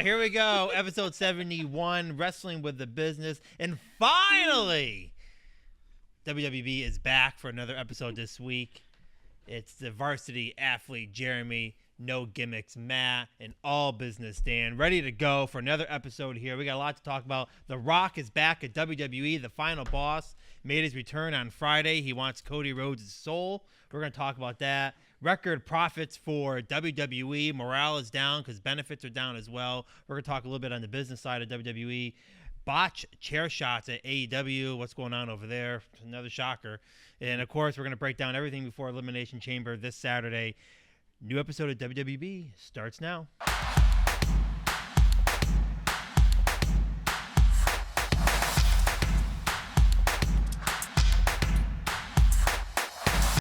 Here we go. Episode 71, Wrestling with the Business. And finally, WWB is back for another episode this week. It's the varsity athlete, Jeremy, no gimmicks, Matt, and all business, Dan. Ready to go for another episode here. We got a lot to talk about. The Rock is back at WWE. The final boss made his return on Friday. He wants Cody Rhodes' soul. We're going to talk about that. Record profits for WWE. Morale is down because benefits are down as well. We're going to talk a little bit on the business side of WWE. Botch chair shots at AEW. What's going on over there? Another shocker. And, of course, we're going to break down everything before Elimination Chamber this Saturday. New episode of WWB starts now.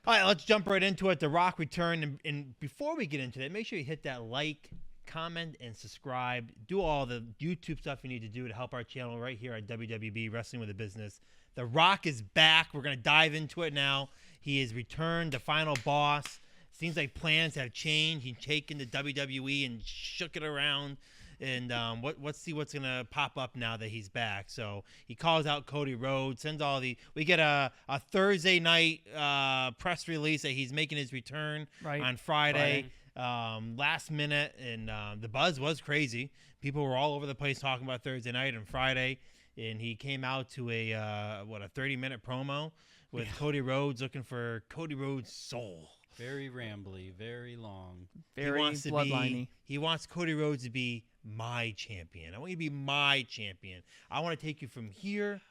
All right, let's jump right into it. The Rock return. And before we get into that, make sure you hit that like, comment, and subscribe. Do all the YouTube stuff you need to do to help our channel right here at WWB, Wrestling with the Business. The Rock is back. We're going to dive into it now. He has returned, the final boss. Seems like plans have changed. He's taken the WWE and shook it around. And let's see what's going to pop up now that he's back. So he calls out Cody Rhodes, sends all the – we get a Thursday night press release that he's making his return on Friday. Last minute, and the buzz was crazy. People were all over the place talking about Thursday night and Friday. And he came out to a 30-minute promo with Cody Rhodes looking for Cody Rhodes' soul. Very rambly, very long. Very bloodliney. He wants Cody Rhodes to be my champion. I want you to be my champion. I want to take you from here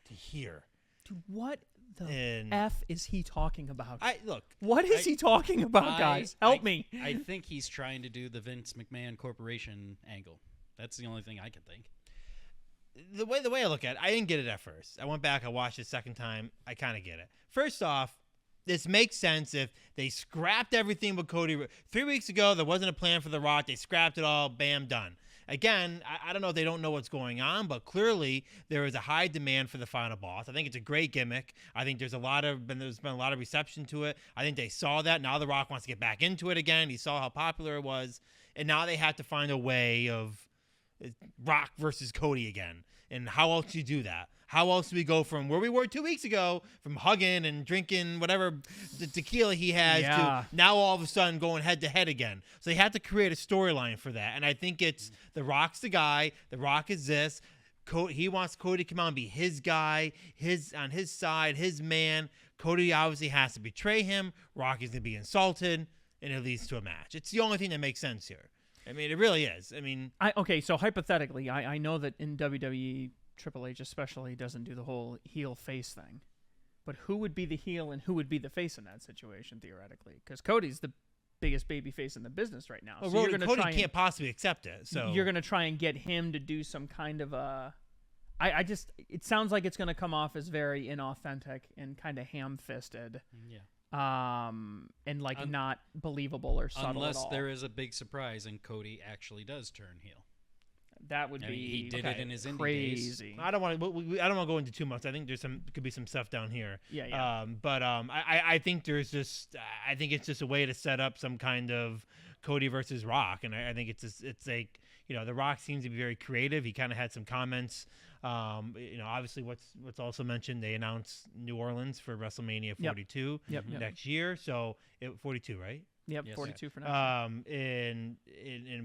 to here. Dude, what the F is he talking about? What is he talking about, guys? Help me. I think he's trying to do the Vince McMahon Corporation angle. That's the only thing I can think. The way I look at it, I didn't get it at first. I went back, I watched it a second time. I kind of get it. First off, this makes sense if they scrapped everything with Cody. 3 weeks ago, there wasn't a plan for The Rock. They scrapped it all. Bam, done. Again, I don't know if they don't know what's going on, but clearly there is a high demand for the final boss. I think it's a great gimmick. I think there's been a lot of reception to it. I think they saw that. Now The Rock wants to get back into it again. He saw how popular it was, and now they have to find a way of Rock versus Cody again. And how else do you do that? How else do we go from where we were 2 weeks ago, from hugging and drinking whatever the tequila he has, to now all of a sudden going head-to-head again? So they have to create a storyline for that. And I think it's The Rock's the guy. The Rock is this. He wants Cody to come out and be his guy, on his side, his man. Cody obviously has to betray him. Rock is going to be insulted, and it leads to a match. It's the only thing that makes sense here. I mean, it really is. I mean, so hypothetically, I know that in WWE, Triple H especially doesn't do the whole heel-face thing. But who would be the heel and who would be the face in that situation, theoretically? Because Cody's the biggest babyface in the business right now. Well, so Cody can't possibly accept it. So you're going to try and get him to do some kind of a... it sounds like it's going to come off as very inauthentic and kind of ham-fisted. Yeah. And not believable or subtle unless at all. There is a big surprise and Cody actually does turn heel. That would be he did it in his indie crazy. days. I don't want to go into too much. I think could be some stuff down here. Yeah. I think I think it's just a way to set up some kind of Cody versus Rock, and I think it's like, The Rock seems to be very creative. He kind of had some comments. Obviously what's also mentioned, they announced New Orleans for WrestleMania 42 next year. So 42, right? Yep, yes, 42 for now. And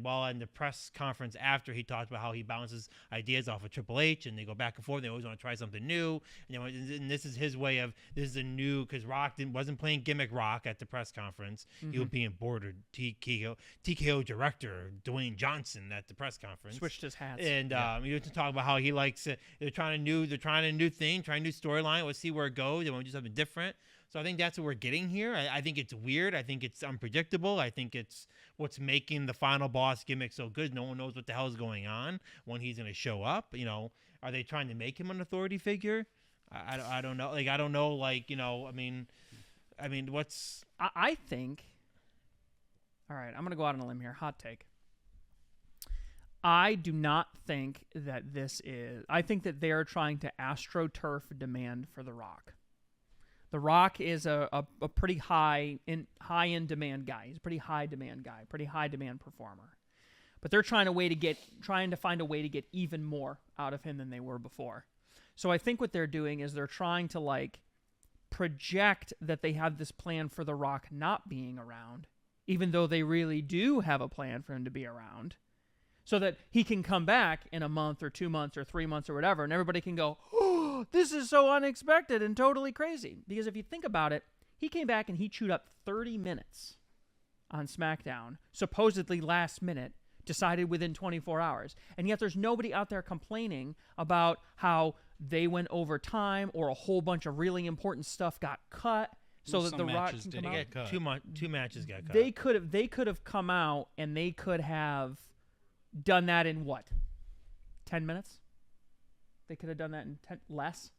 while in the press conference after, he talked about how he bounces ideas off of Triple H, and they go back and forth. They always want to try something new. And this is his way of, this is a new, because Rock wasn't playing gimmick Rock at the press conference. Mm-hmm. He was being bored TKO director Dwayne Johnson at the press conference. Switched his hats. And he was to talk about how he likes it. They're trying a new thing, trying a new storyline. Let's see where it goes. They want to do something different. So I think that's what we're getting here. I think it's weird. I think it's unpredictable. I think it's what's making the final boss gimmick so good. No one knows what the hell is going on when he's going to show up. Are they trying to make him an authority figure? I don't know. I don't know. I mean, what's... I think... All right, I'm going to go out on a limb here. Hot take. I do not think that this is... I think that they are trying to AstroTurf demand for The Rock. The Rock is a pretty high in demand guy. He's a pretty high demand guy, pretty high demand performer. but they're trying to find a way to get even more out of him than they were before. So I think what they're doing is they're trying to like project that they have this plan for The Rock not being around, even though they really do have a plan for him to be around, so that he can come back in a month or 2 months or 3 months or whatever, and everybody can go, oh, this is so unexpected and totally crazy. Because if you think about it, he came back and he chewed up 30 minutes on SmackDown, supposedly last minute, decided within 24 hours. And yet there's nobody out there complaining about how they went over time or a whole bunch of really important stuff got cut so that The Rock can come out. Two matches got cut. They could have come out and they could have done that in what? 10 minutes? They could have done that in less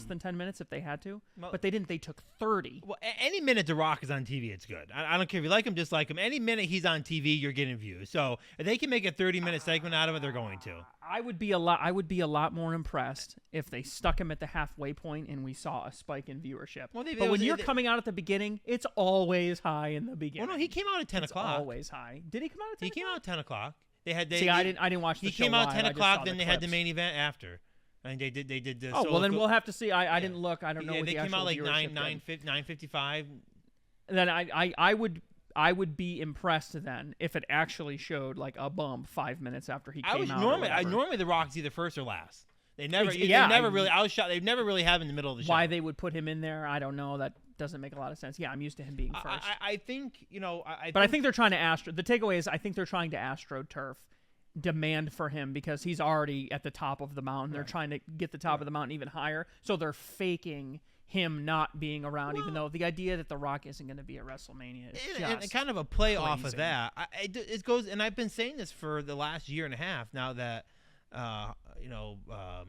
than 10 minutes if they had to. Well, but they didn't. They took 30. Well, any minute The Rock is on TV, it's good. I don't care if you like him, dislike him. Any minute he's on TV, you're getting views. So if they can make a 30-minute segment out of it, they're going to. I would be a lot more impressed if they stuck him at the halfway point and we saw a spike in viewership. Well, but when you're coming out at the beginning, it's always high in the beginning. Well, no, he came out at 10 o'clock. It's always high. Did he come out at 10 o'clock? He came out at 10 o'clock. I didn't watch the show. He came out at 10 live. o'clock, then they had the main event after. And they did the well, then we'll have to see. I didn't look. I don't know what the actual viewership. They came out like 9:55. Then I would be impressed then if it actually showed like a bump 5 minutes after he came out. Normally The Rock's either first or last. They never really have in the middle of the show. Why they would put him in there, I don't know. That doesn't make a lot of sense. Yeah, I'm used to him being first. I think I think they're trying to the takeaway is I think they're trying to AstroTurf demand for him because he's already at the top of the mountain. They're trying to get the top of the mountain even higher. So they're faking him not being around, even though the idea that The Rock isn't going to be at WrestleMania is just kind of a play crazy. off of that. It goes, and I've been saying this for the last year and a half now that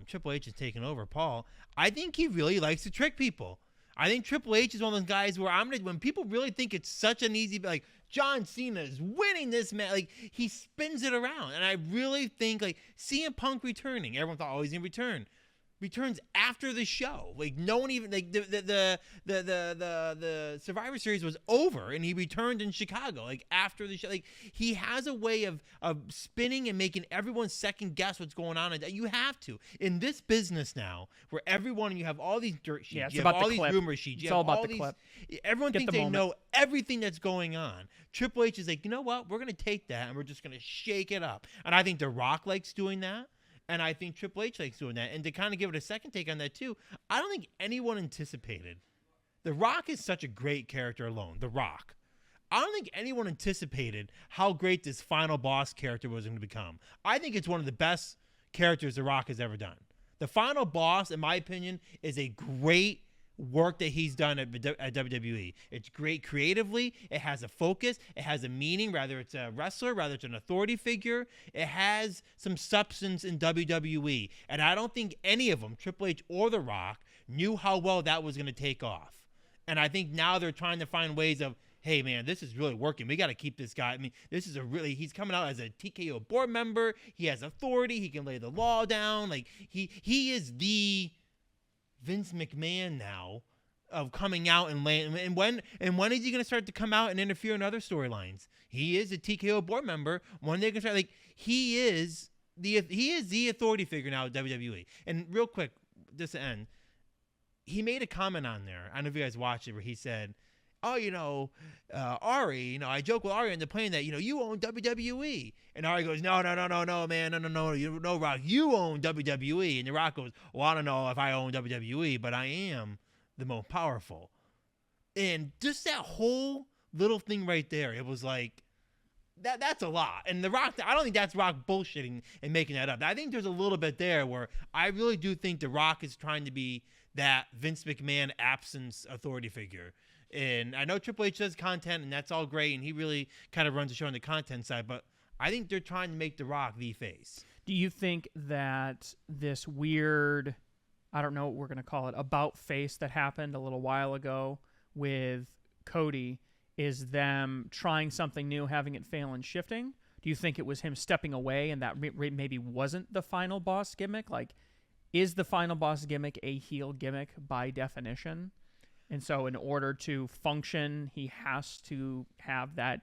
Triple H has taken over. Paul, I think he really likes to trick people. I think Triple H is one of those guys where when people really think it's such an easy, like John Cena is winning this match, like he spins it around, and I really think like CM Punk returning. Everyone thought, oh, he's gonna return. Returns after the show. Like no one even like the Survivor Series was over and he returned in Chicago like after the show. Like he has a way of spinning and making everyone second guess what's going on. And you have to in this business now where everyone you have all these dirt sheets, you have all these rumor sheets. It's all about the clip. Everyone thinks they know everything that's going on. Triple H is like, you know what? We're gonna take that and we're just gonna shake it up. And I think The Rock likes doing that. And I think Triple H likes doing that. And to kind of give it a second take on that, too, I don't think anyone anticipated. The Rock is such a great character alone. The Rock. I don't think anyone anticipated how great this final boss character was going to become. I think it's one of the best characters The Rock has ever done. The final boss, in my opinion, is a great work that he's done at WWE. It's great creatively. It has a focus. It has a meaning, whether it's a wrestler, whether it's an authority figure. It has some substance in WWE. And I don't think any of them, Triple H or The Rock, knew how well that was going to take off. And I think now they're trying to find ways of, hey, man, this is really working. We got to keep this guy. I mean, he's coming out as a TKO board member. He has authority. He can lay the law down. Like, he is the Vince McMahon now of coming out and laying. And when is he going to start to come out and interfere in other storylines? He is a TKO board member. When they can start, like, he is the authority figure now at WWE. And real quick, just to end, he made a comment on there. I don't know if you guys watched it, where he said, oh, Ari, I joke with Ari on the plane that, you own WWE. And Ari goes, no, man, no, Rock, you own WWE. And The Rock goes, well, I don't know if I own WWE, but I am the most powerful. And just that whole little thing right there, it was like, that's a lot. And The Rock, I don't think that's Rock bullshitting and making that up. I think there's a little bit there where I really do think The Rock is trying to be that Vince McMahon absence authority figure. And I know Triple H does content, and that's all great, and he really kind of runs the show on the content side, but I think they're trying to make The Rock the face. Do you think that this weird, I don't know what we're going to call it, about face that happened a little while ago with Cody is them trying something new, having it fail, and shifting? Do you think it was him stepping away and that maybe wasn't the final boss gimmick? Like, is the final boss gimmick a heel gimmick by definition? And so in order to function, he has to have that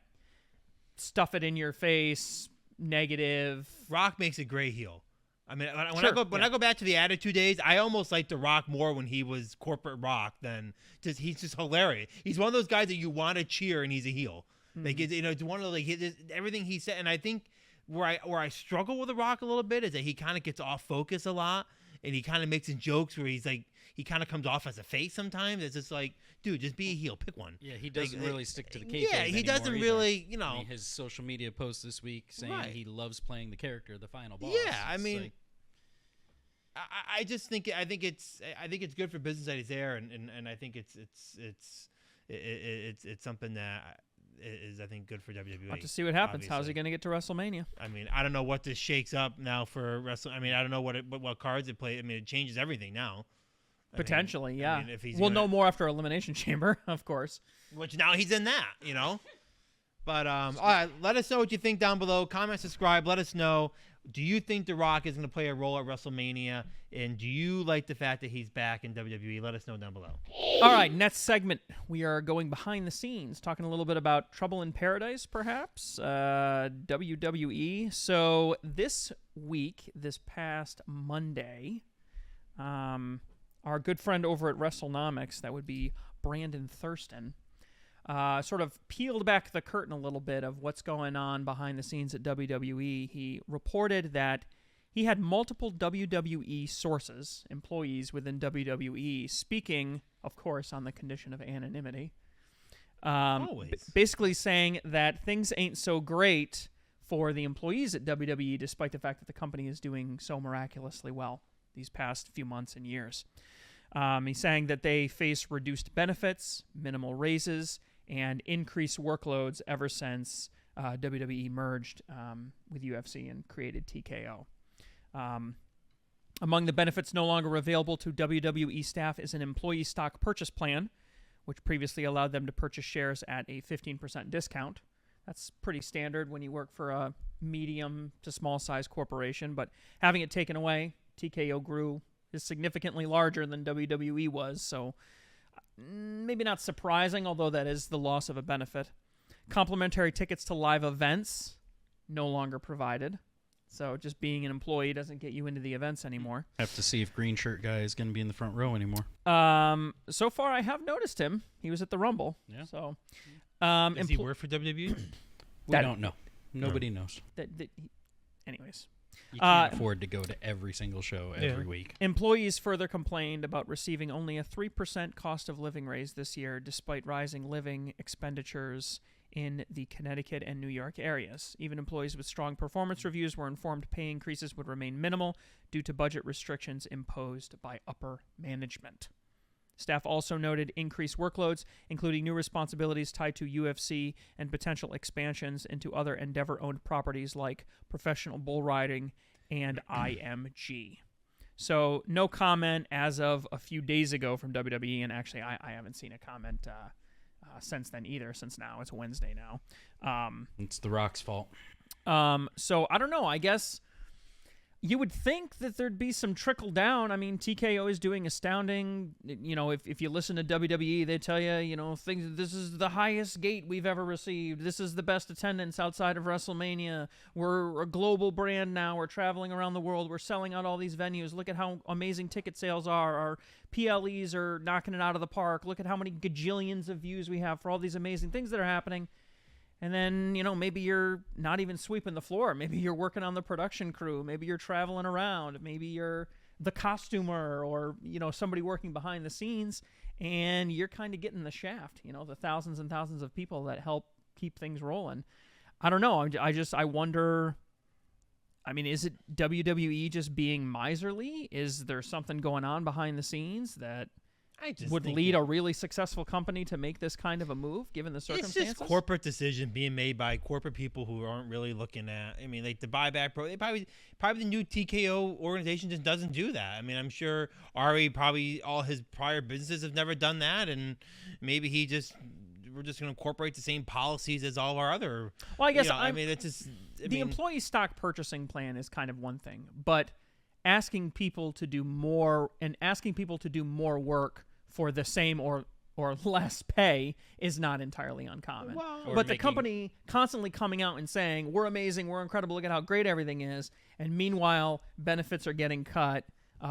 stuff it in your face, negative. Rock makes a great heel. I mean, when Sure, I go back to the Attitude days, I almost like The Rock more when he was corporate Rock than just he's just hilarious. He's one of those guys that you want to cheer, and he's a heel. Like it's one of everything he said. And I think where I struggle with The Rock a little bit is that he kind of gets off focus a lot, and he kind of makes jokes where he's like he kind of comes off as a face sometimes. It's just like, dude, just be a heel, pick one. Yeah, he doesn't really stick to the kayfabe Yeah, he doesn't anymore really, either. I mean, his social media post this week saying he loves playing the character, the final boss. Yeah, I mean, like, I just think I think it's good for business that he's there, and I think it's something that is I think good for WWE. We'll have to see what happens. Obviously. How's he going to get to WrestleMania? I mean, I don't know what this shakes up now for wrestling. I mean, I don't know what cards it play. I mean, it changes everything now. Potentially, yeah. I mean, if he's we'll know more after Elimination Chamber, of course. Which now he's in that, But all right, let us know what you think down below. Comment, subscribe. Let us know. Do you think The Rock is going to play a role at WrestleMania? And do you like the fact that he's back in WWE? Let us know down below. All right, next segment, we are going behind the scenes, talking a little bit about Trouble in Paradise, perhaps, WWE. So this week, this past Monday, our good friend over at WrestleNomics, that would be Brandon Thurston, sort of peeled back the curtain a little bit of what's going on behind the scenes at WWE. He reported that he had multiple WWE sources, employees within WWE, speaking, of course, on the condition of anonymity. Always. Basically saying that things ain't so great for the employees at WWE, despite the fact that the company is doing so miraculously well these past few months and years. He's saying that they face reduced benefits, minimal raises, and increased workloads ever since WWE merged with UFC and created TKO. Among the benefits no longer available to WWE staff is an employee stock purchase plan, which previously allowed them to purchase shares at a 15% discount. That's pretty standard when you work for a medium to small size corporation, but having it taken away, TKO is significantly larger than WWE was, so maybe not surprising, although that is the loss of a benefit. Complimentary tickets to live events, no longer provided. So just being an employee doesn't get you into the events anymore. have to see if Green Shirt Guy is going to be in the front row anymore. So far, I have noticed him. He was at the Rumble. Yeah. So, Does he work for WWE? We don't know. Nobody knows. Anyways. You can't afford to go to every single show every week. Employees further complained about receiving only a 3% cost of living raise this year, despite rising living expenditures in the Connecticut and New York areas. Even employees with strong performance reviews were informed pay increases would remain minimal due to budget restrictions imposed by upper management. Staff also noted increased workloads, including new responsibilities tied to UFC and potential expansions into other Endeavor-owned properties like professional bull riding and IMG. So no comment as of a few days ago from WWE, and actually I haven't seen a comment since then either, since now it's Wednesday now. It's The Rock's fault. So I don't know, I guess you would think that there'd be some trickle down. I mean, TKO is doing astounding. If you listen to WWE, they tell you, things. This is the highest gate we've ever received. This is the best attendance outside of WrestleMania. We're a global brand now. We're traveling around the world. We're selling out all these venues. Look at how amazing ticket sales are. Our PLEs are knocking it out of the park. Look at how many gajillions of views we have for all these amazing things that are happening. And then, maybe you're not even sweeping the floor. Maybe you're working on the production crew. Maybe you're traveling around. Maybe you're the costumer or, somebody working behind the scenes. And you're kind of getting the shaft, the thousands and thousands of people that help keep things rolling. I don't know. I wonder, is it WWE just being miserly? Is there something going on behind the scenes that would lead a really successsul company to make this kind of a move, given the circumstances? It's just corporate decision being made by corporate people who aren't really looking at. Like the buyback program. Probably the new TKO organization just doesn't do that. I'm sure Ari probably all his prior businesses have never done that, and maybe we're just going to incorporate the same policies as all our other. Well, I guess it's just the employee stock purchasing plan is kind of one thing, but asking people to do more work for the same or or less pay is not entirely uncommon. Well, Or But the making- company constantly coming out and saying, we're amazing, we're incredible, look at how great everything is. And meanwhile, benefits are getting cut,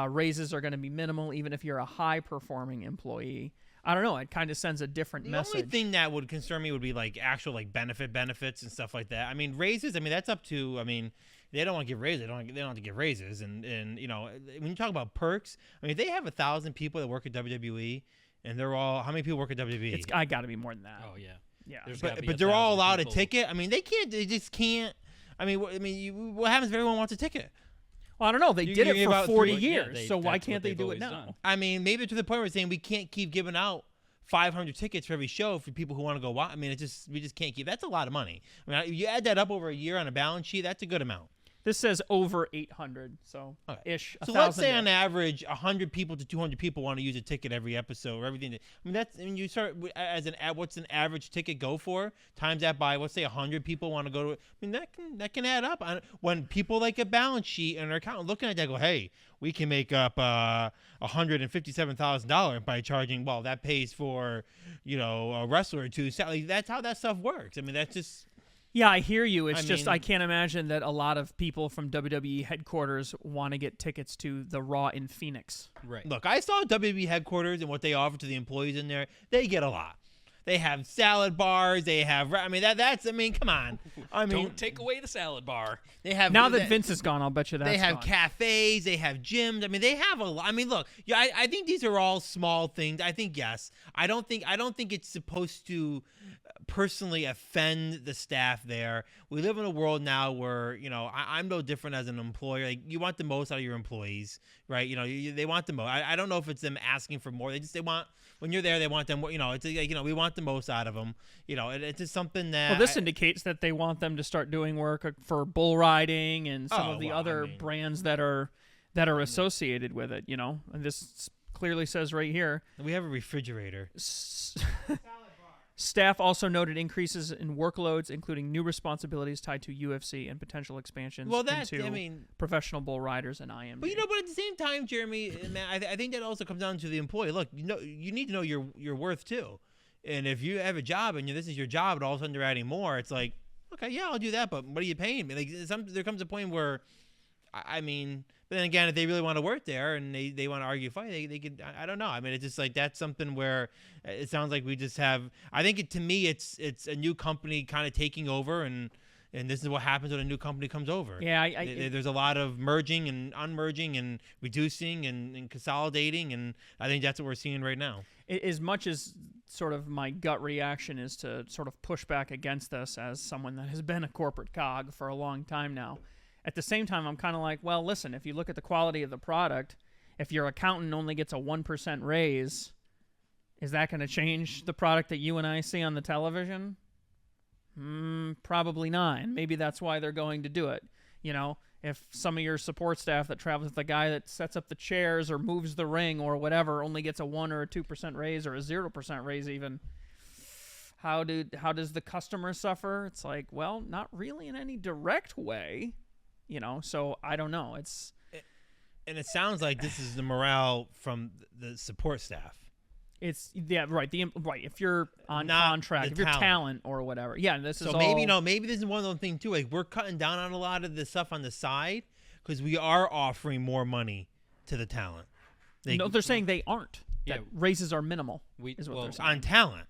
raises are going to be minimal, even if you're a high-performing employee. I don't know. It kind of sends a different the message. only thing that would concern me would be like actual like benefits and stuff like that. I mean, raises. I mean, that's up to. I mean, they don't want to give raises. They don't have to give raises. And you know, when you talk about perks, I mean, if they have 1,000 people that work at WWE, and they're all how many people work at WWE? It's I got to be more than that. Oh yeah. Yeah. There's gotta be but they're all 1,000 allowed a people. ticket. I mean, they can't. They just can't. I mean, what happens if everyone wants a ticket? Well, I don't know. They You did give it for about 40 three- years, so why that's can't what they they've do it always now? done. I mean, maybe to the point where we're saying we can't keep giving out 500 tickets for every show for people who want to go watch. I mean, we just can't keep. That's a lot of money. I mean, you add that up over a year on a balance sheet, that's a good amount. This says over 800, so Okay. ish. So let's say on average, 100 people to 200 people want to use a ticket every episode or everything. I mean, that's. I mean, you start as what's an average ticket go for? Times that by let's say 100 people want to go to it. I mean, that can add up. When people like a balance sheet and their account looking at that, go, hey, we can make up $157,000 by charging. Well, that pays for a wrestler or two. So, like, that's how that stuff works. I mean, that's just. Yeah, I hear you. It's I just mean- I can't imagine that a lot of people from WWE headquarters want to get tickets to the Raw in Phoenix. Right. Look, I saw WWE headquarters and what they offer to the employees in there. They get a lot. They have salad bars. They have. I mean, that's. I mean, come on. I mean, Don't take away the salad bar. they have. Now that Vince is gone, I'll bet you that's they have gone. cafes. They have gyms. I mean, they have a lot. I mean, look. Yeah, I think these are all small things. I think yes. I don't think it's supposed to personally offend the staff there. We live in a world now where I'm no different as an employer. Like, you want the most out of your employees, right? They want the most. I don't know if it's them asking for more. They want when you're there. They want them. It's like, we want the most out of them. It's just something that. Well, this indicates that they want them to start doing work for bull riding and some Oh, of the well, I other mean- brands that are associated with it. And this clearly says right here. we have a refrigerator. Staff also noted increases in workloads, including new responsibilities tied to UFC and potential expansions Well, that into I mean. professional bull riders and IMG. But but at the same time, Jeremy, man, I think that also comes down to the employee. Look, you need to know your worth too. And if you have a job and this is your job, and all of a sudden they're adding more, it's like, okay, yeah, I'll do that, but what are you paying me? Like, there comes a point where, I mean, but then again, if they really want to work there and they want to argue fight, they could. I don't know. I mean, it's just like that's something where it sounds like we just have. I think to me, it's a new company kind of taking over and this is what happens when a new company comes over. Yeah, There's a lot of merging and unmerging and reducing and consolidating, and I think that's what we're seeing right now. as much as sort of my gut reaction is to sort of push back against this as someone that has been a corporate cog for a long time now, at the same time, I'm kind of like, well, listen, if you look at the quality of the product, if your accountant only gets a 1% raise, is that going to change the product that you and I see on the television? Probably not. And maybe that's why they're going to do it. If some of your support staff that travels with the guy that sets up the chairs or moves the ring or whatever only gets a 1 or a 2% raise or a 0% raise even, how does the customer suffer? It's like, well, not really in any direct way, so I don't know. And it sounds like this is the morale from the support staff. Right. If you're on Not contract, the if you're talent. talent or whatever. Yeah, this is So maybe this is one of those things too. Like, we're cutting down on a lot of the stuff on the side because we are offering more money to the talent. No, they're saying they aren't. Yeah. That raises are minimal. We- Is what well, they're saying. on talent.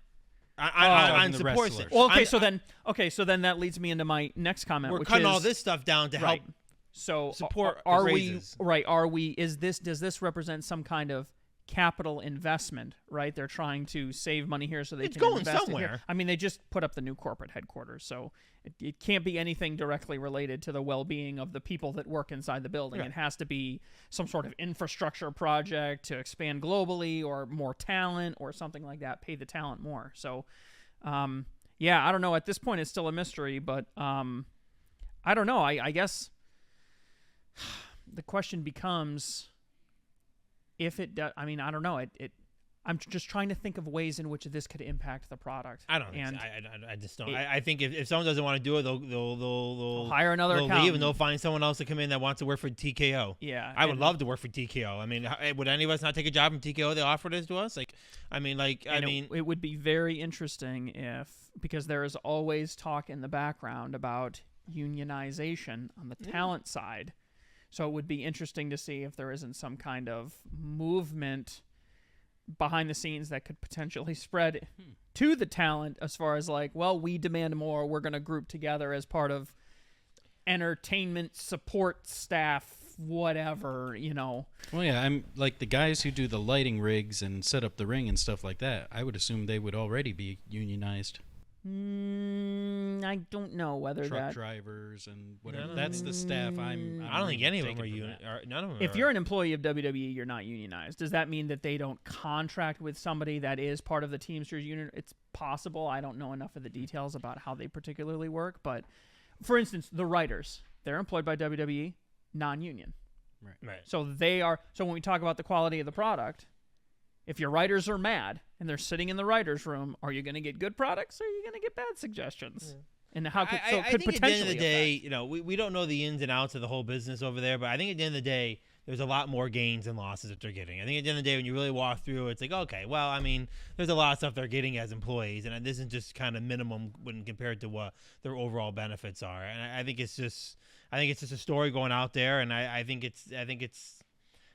On talking the support wrestlers. staff. Well, okay, On- so then that leads me into my next comment, we're which cutting is all this stuff down to right. help. So support are raises. we right? Are we? Does this represent some kind of capital investment? Right? They're trying to save money here so they It's can going invest it somewhere. here. I mean, they just put up the new corporate headquarters, so it can't be anything directly related to the well-being of the people that work inside the building. Right. It has to be some sort of infrastructure project to expand globally, or more talent, or something like that. Pay the talent more. So, yeah, I don't know. At this point, it's still a mystery, but I don't know. I guess the question becomes if it does. I mean, I don't know. I'm just trying to think of ways in which this could impact the product. I don't think and so. I just don't. I think if someone doesn't want to do it, they'll hire another they'll accountant. leave and they'll find someone else to come in that wants to work for TKO. Yeah, I would love to work for TKO. I mean, would any of us not take a job from TKO? They offered it to us. It would be very interesting because there is always talk in the background about unionization on the talent side. So it would be interesting to see if there isn't some kind of movement behind the scenes that could potentially spread to the talent as far as like, well, we demand more. We're going to group together as part of entertainment support staff, whatever, Well, yeah, I'm like the guys who do the lighting rigs and set up the ring and stuff like that. I would assume they would already be unionized. I don't know whether Truck that drivers and whatever. That's the staff I don't think any of them are union. None of them. If you're an employee of WWE, you're not unionized. Does that mean that they don't contract with somebody that is part of the Teamsters union? It's possible. I don't know enough of the details about how they particularly work. But, for instance, the writers, they're employed by WWE, non-union. Right. So when we talk about the quality of the product, if your writers are mad and they're sitting in the writers' room, are you going to get good products or are you going to get bad suggestions? Yeah. And how could I could think potentially at the end of the day, affect. we don't know the ins and outs of the whole business over there, but I think at the end of the day, there's a lot more gains and losses that they're getting. I think at the end of the day, when you really walk through, it's like, okay, well, I mean, there's a lot of stuff they're getting as employees, and this is just kind of minimum when compared to what their overall benefits are. And I think it's just a story going out there, and I think it's.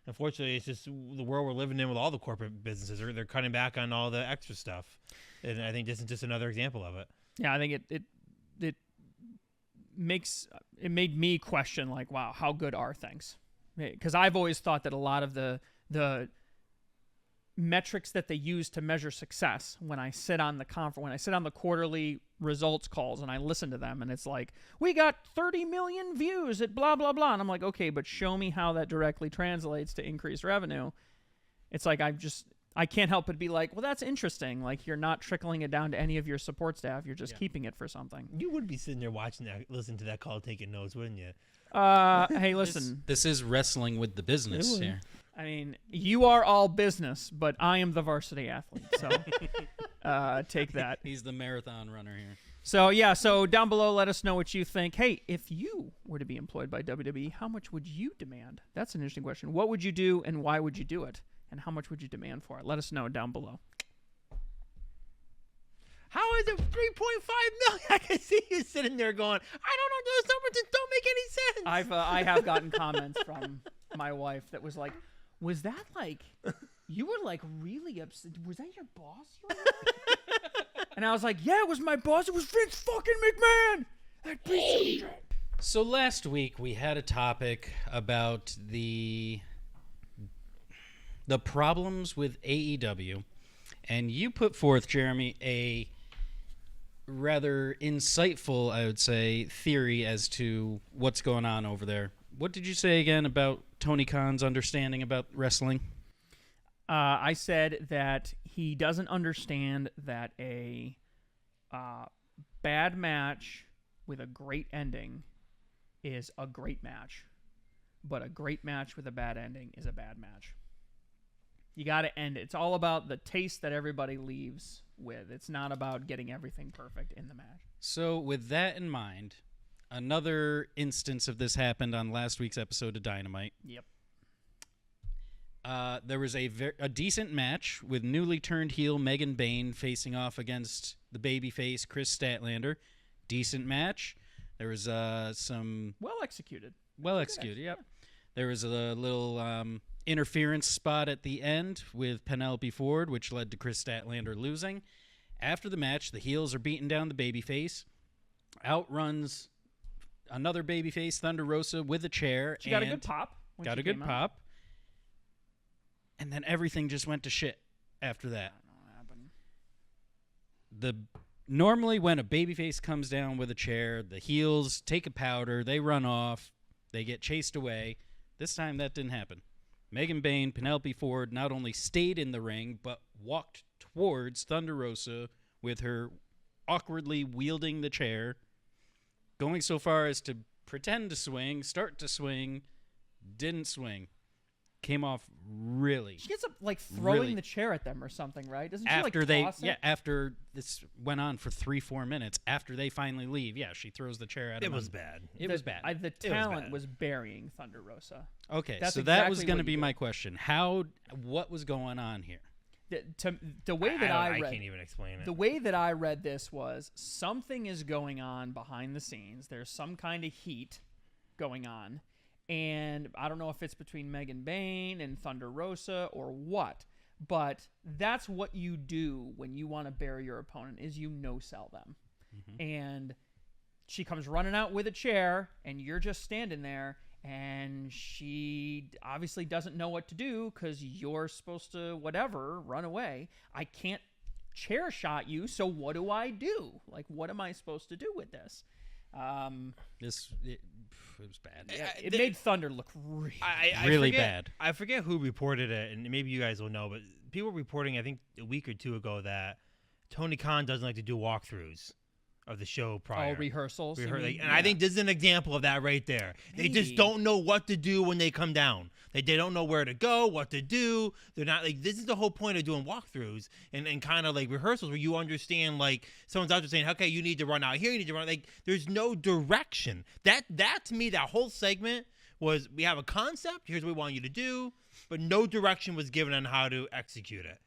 Unfortunately, it's just the world we're living in with all the corporate businesses. They're cutting back on all the extra stuff, and I think this is just another example of it. Yeah, I think it made me question, like, wow, how good are things? Because I've always thought that a lot of the metrics that they use to measure success, when I sit on the quarterly results calls and I listen to them, and it's like, we got 30 million views at blah blah blah, and I'm like, okay, but show me how that directly translates to increased revenue. It's like I can't help but be like, well, that's interesting. Like, you're not trickling it down to any of your support staff. You're just keeping it for something. You would be sitting there watching that, listening to that call, taking notes, wouldn't you? Hey, listen. This is wrestling with the business here. I mean, you are all business, but I am the varsity athlete. So take that. He's the marathon runner here. So down below, let us know what you think. Hey, if you were to be employed by WWE, how much would you demand? That's an interesting question. What would you do and why would you do it? And how much would you demand for it? Let us know down below. How is it 3.5 million? I can see you sitting there going, I don't know, those numbers just don't make any sense. I have gotten comments from my wife that was like, was that like, you were like really upset? Was that your boss? And I was like, yeah, it was my boss. It was Vince fucking McMahon. That piece of shit. So last week we had a topic about the problems with AEW, and you put forth, Jeremy, a rather insightful, I would say, theory as to what's going on over there. What did you say again about Tony Khan's understanding about wrestling? I said that he doesn't understand that a bad match with a great ending is a great match, but a great match with a bad ending is a bad match. You got to end it. It's all about the taste that everybody leaves with. It's not about getting everything perfect in the match. So with that in mind, another instance of this happened on last week's episode of Dynamite. Yep. There was a decent match with newly turned heel Megan Bayne facing off against the babyface Chris Statlander. Decent match. There was some... Well executed. Yep. There was a little interference spot at the end with Penelope Ford, which led to Chris Statlander losing. After the match, the heels are beating down the babyface. Out runs another babyface, Thunder Rosa, with a chair. She got a good pop. And then everything just went to shit after that. I don't know what happened. Normally when a babyface comes down with a chair, the heels take a powder, they run off, they get chased away. This time that didn't happen. Megan Bayne, Penelope Ford not only stayed in the ring, but walked towards Thunder Rosa with her awkwardly wielding the chair, going so far as to pretend to swing, start to swing, didn't swing. came off really. She gets up like throwing really- the chair at them or something, right? Doesn't she After like toss it? after this went on for 3-4 minutes, after they finally leave, she throws the chair at him. It was bad. It was bad. The talent was burying Thunder Rosa. Okay, That's so that was exactly going what to be you my did. question. What was going on here? The way that I read, can't even explain it. the way that I read this was something is going on behind the scenes. There's some kind of heat going on, and I don't know if it's between Megan Bayne and Thunder Rosa or what, but that's what you do when you want to bury your opponent is you no-sell them. And she comes running out with a chair, and you're just standing there, and she obviously doesn't know what to do because you're supposed to run away. I can't chair shot you, so what do I do? Like, what am I supposed to do with this? It was bad. Yeah, it made Thunder look really Really forget- bad. I forget who reported it, and maybe you guys will know, but people were reporting, I think, a week or two ago that Tony Khan doesn't like to do walkthroughs of the show prior. rehearsals. you And mean? I think this is an example of that right there. They just Maybe. don't know what to do when they come down. They don't know where to go, what to do. They're not like, this is the whole point of doing walkthroughs and kind of like rehearsals where you understand, like, someone's out there saying, okay, you need to run out here, you need to run. Like, there's no direction. That to me, that whole segment was, we have a concept, here's what we want you to do, but no direction was given on how to execute it.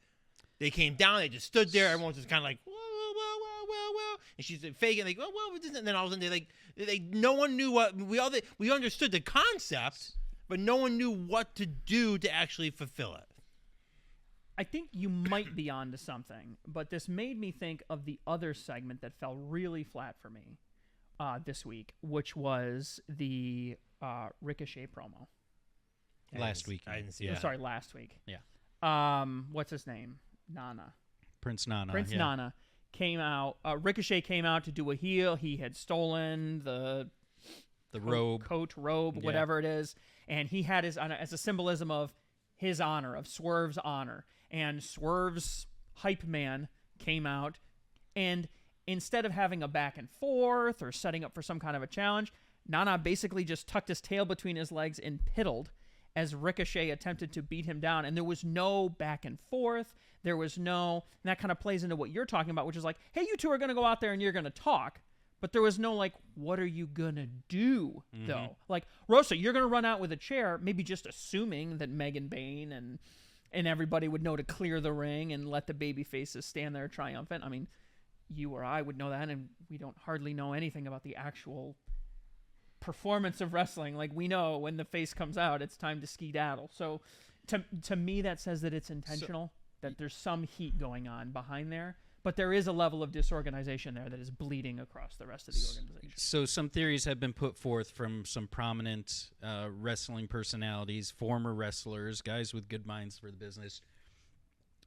They came down, they just stood there, everyone was just kind of like, whoa, and she's faking, like, and then all of a sudden no one knew what we understood the concept, but no one knew what to do to actually fulfill it. I think you might be onto something, but this made me think of the other segment that fell really flat for me this week, which was the Ricochet promo. Last week. I didn't see Oh, that. sorry, last week. Yeah. What's his name? Prince Nana. Prince yeah. Nana came out. Ricochet came out to do a heel. He had stolen the robe. coat, robe, Yeah. whatever it is, and he had his as a symbolism of his honor, of Swerve's honor. And Swerve's hype man came out, and instead of having a back and forth or setting up for some kind of a challenge, Nana basically just tucked his tail between his legs and piddled as Ricochet attempted to beat him down. And there was no back and forth. There was no, and that kind of plays into what you're talking about, which is like, hey, you two are going to go out there and you're going to talk. But there was no, like, what are you going to do, though? Like, Rosa, you're going to run out with a chair, maybe just assuming that Megan Bayne and everybody would know to clear the ring and let the baby faces stand there triumphant. I mean, you or I would know that, and we don't hardly know anything about the actual performance of wrestling. Like, we know when the face comes out, it's time to skedaddle. So to me, that says that it's intentional, that there's some heat going on behind there. But there is a level of disorganization there that is bleeding across the rest of the organization. So some theories have been put forth from some prominent wrestling personalities, former wrestlers, guys with good minds for the business.